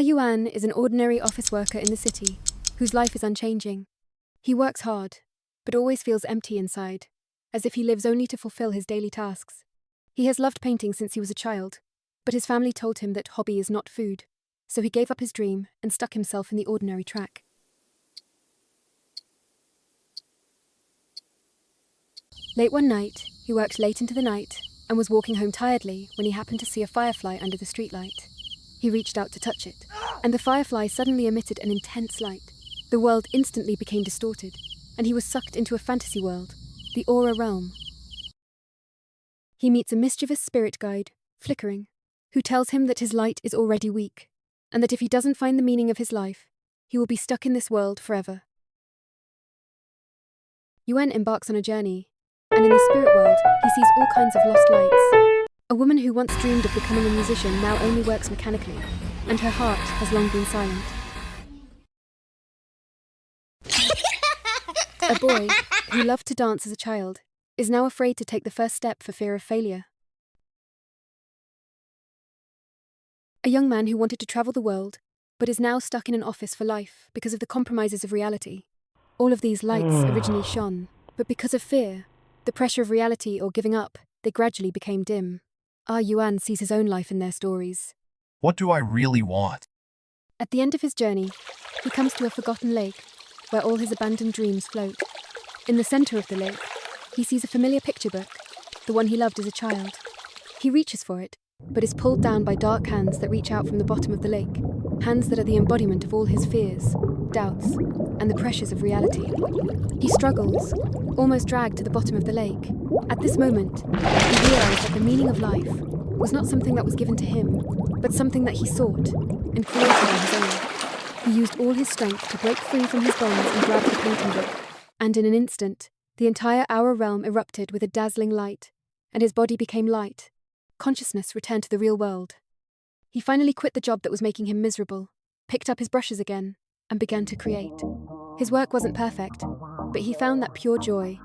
Yuan is an ordinary office worker in the city, whose life is unchanging. He works hard, but always feels empty inside, as if he lives only to fulfill his daily tasks. He has loved painting since he was a child, but his family told him that hobby is not food, so he gave up his dream and stuck himself in the ordinary track. Late one night, he worked late into the night and was walking home tiredly when he happened to see a firefly under the streetlight. He reached out to touch it, and the firefly suddenly emitted an intense light. The world instantly became distorted, and he was sucked into a fantasy world, the Aura realm. He meets a mischievous spirit guide, Flickering, who tells him that his light is already weak, and that if he doesn't find the meaning of his life, he will be stuck in this world forever. Yuan embarks on a journey, and in the spirit world, he sees all kinds of lost lights. A woman who once dreamed of becoming a musician now only works mechanically, and her heart has long been silent. A boy, who loved to dance as a child, is now afraid to take the first step for fear of failure. A young man who wanted to travel the world, but is now stuck in an office for life because of the compromises of reality. All of these lights originally shone, but because of fear, the pressure of reality or giving up, they gradually became dim. Yuan sees his own life in their stories. What do I really want? At the end of his journey, he comes to a forgotten lake, where all his abandoned dreams float. In the center of the lake, he sees a familiar picture book, the one he loved as a child. He reaches for it, but is pulled down by dark hands that reach out from the bottom of the lake, hands that are the embodiment of all his fears, doubts, and the pressures of reality. He struggles, almost dragged to the bottom of the lake. At this moment, he realized that the meaning of life was not something that was given to him, but something that he sought and created on his own. He used all his strength to break free from his bonds and grab the painting book, and in an instant, the entire Aura realm erupted with a dazzling light, and his body became light. Consciousness returned to the real world. He finally quit the job that was making him miserable, picked up his brushes again, and began to create. His work wasn't perfect, but he found that pure joy.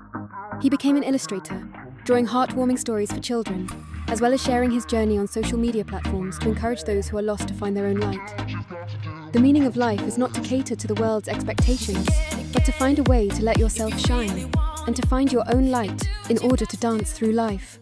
He became an illustrator, drawing heartwarming stories for children, as well as sharing his journey on social media platforms to encourage those who are lost to find their own light. The meaning of life is not to cater to the world's expectations, but to find a way to let yourself shine, and to find your own light in order to dance through life.